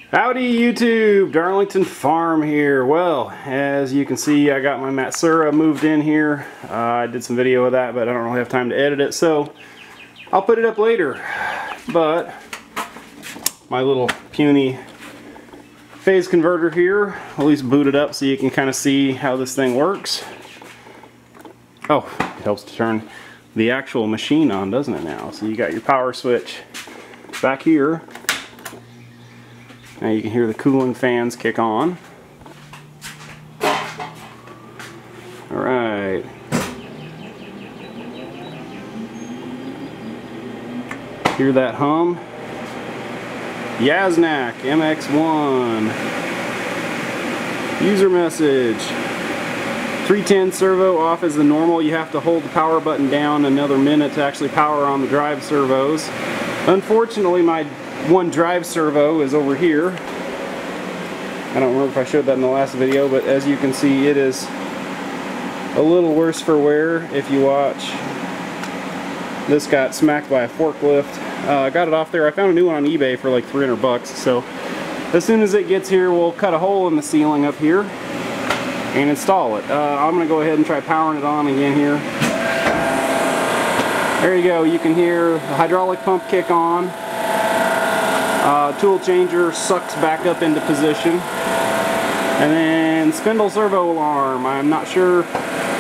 Howdy YouTube, Darlington Farm here. Well, as you can see, I got my Matsuura moved in here. I did some video of that, but I don't really have time to edit it, so I'll put it up later. But my little puny phase converter here, at least boot it up so you can kind of see how this thing works. Oh, it helps to turn the actual machine on, doesn't it now? So you got your power switch back here. Now you can hear the cooling fans kick on. Alright. Hear that hum? Yaznak MX1. User message. 310 servo off as the normal. You have to hold the power button down another minute to actually power on the drive servos. Unfortunately, my one drive servo is over here. I don't remember if I showed that in the last video, but as you can see, it is a little worse for wear. If you watch, this got smacked by a forklift. I got it off there. I found a new one on eBay for like 300 bucks. So as soon as it gets here, we'll cut a hole in the ceiling up here and install it. I'm going to go ahead and try powering it on again here. There you go. You can hear the hydraulic pump kick on. Tool changer sucks back up into position. And then spindle servo alarm. I'm not sure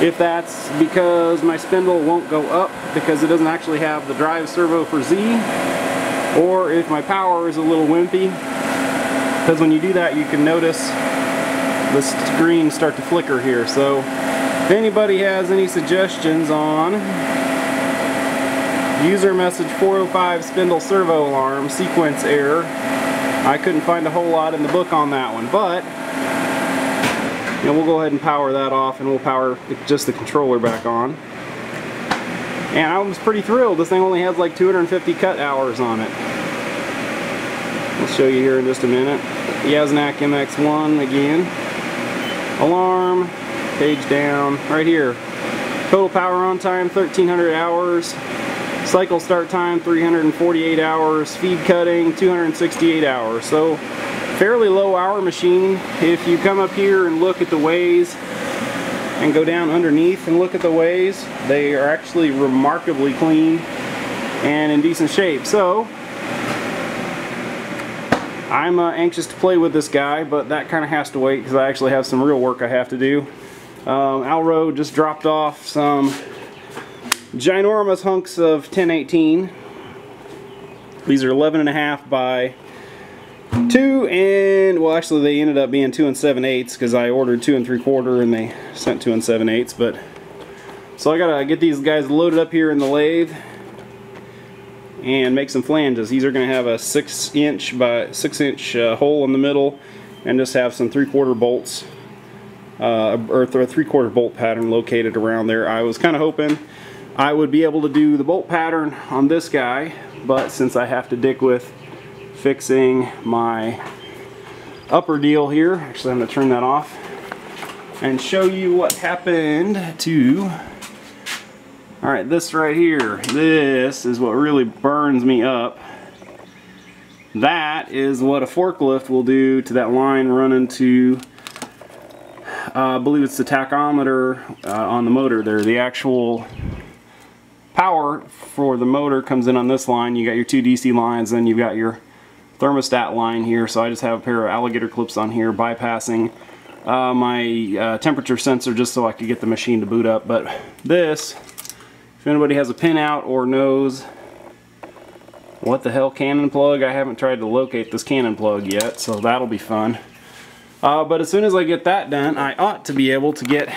if that's because my spindle won't go up because it doesn't actually have the drive servo for Z, or if my power is a little wimpy. Because when you do that, you can notice the screen start to flicker here. So if anybody has any suggestions on user message 405 spindle servo alarm sequence error, I couldn't find a whole lot in the book on that one, but you know, we'll go ahead and power that off and we'll power just the controller back on. And I was pretty thrilled. This thing only has like 250 cut hours on it. I'll show you here in just a minute. Yaznak MX1 again. Alarm, page down, right here. Total power on time 1300 hours. Cycle start time 348 hours. Feed cutting 268 hours. So fairly low hour machine. If you come up here and look at the ways and go down underneath and look at the ways, they are actually remarkably clean and in decent shape. So I'm anxious to play with this guy, but that kind of has to wait because I actually have some real work I have to do. Alro just dropped off some ginormous hunks of 1018. These are 11.5 by 2, and well, actually they ended up being 2 7/8 because I ordered 2 3/4 and they sent 2 7/8. But so I gotta get these guys loaded up here in the lathe and make some flanges. These are going to have a 6" by 6" hole in the middle, and just have some 3/4 bolts or a 3/4 bolt pattern located around there. I was kind of hoping I would be able to do the bolt pattern on this guy, but since I have to dick with fixing my upper deal here, actually I'm going to turn that off and show you what happened to, alright, this right here. This is what really burns me up. That is what a forklift will do to that line running to, I believe it's the tachometer on the motor there. The actual power for the motor comes in on this line. You got your 2 DC lines, then you've got your thermostat line here. So I just have a pair of alligator clips on here bypassing my temperature sensor just so I could get the machine to boot up. But this, if anybody has a pinout or knows what the hell cannon plug, I haven't tried to locate this cannon plug yet, so that'll be fun. But as soon as I get that done, I ought to be able to get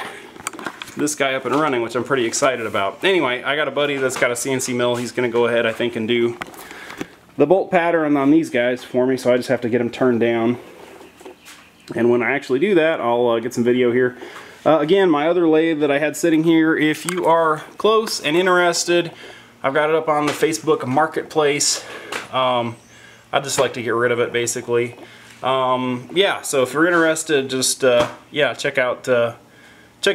this guy up and running, which I'm pretty excited about. Anyway, I got a buddy that's got a CNC mill. He's going to go ahead, I think, and do the bolt pattern on these guys for me, so I just have to get them turned down. And when I actually do that, I'll get some video here. Again, my other lathe that I had sitting here, if you are close and interested, I've got it up on the Facebook Marketplace. I'd just like to get rid of it, basically. Yeah, so if you're interested, just yeah, check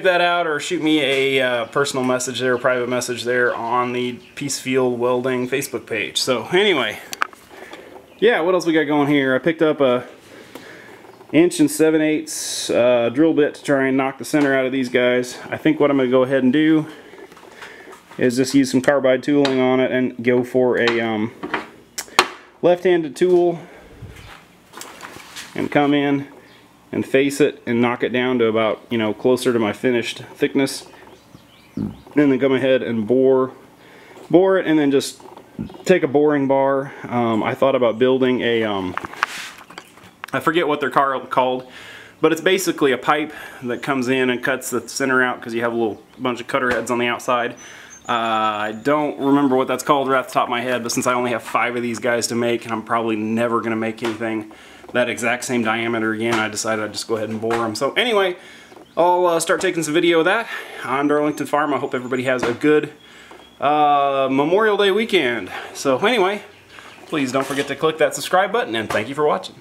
that out, or shoot me a personal message there, a private message there on the Peacefield Welding Facebook page. So anyway, yeah, what else we got going here? I picked up a 1 7/8 drill bit to try and knock the center out of these guys. I think what I'm going to go ahead and do is just use some carbide tooling on it and go for a left-handed tool and come in and face it and knock it down to about, you know, closer to my finished thickness, and then come ahead and bore it, and then just take a boring bar. I thought about building a I forget what they're called, but it's basically a pipe that comes in and cuts the center out, because you have a little bunch of cutter heads on the outside. I don't remember what that's called right off the top of my head, but since I only have 5 of these guys to make, and I'm probably never going to make anything that exact same diameter again, I decided I'd just go ahead and bore them. So anyway, I'll start taking some video of that on Darlington Farm. I hope everybody has a good Memorial Day weekend. So anyway, please don't forget to click that subscribe button, and thank you for watching.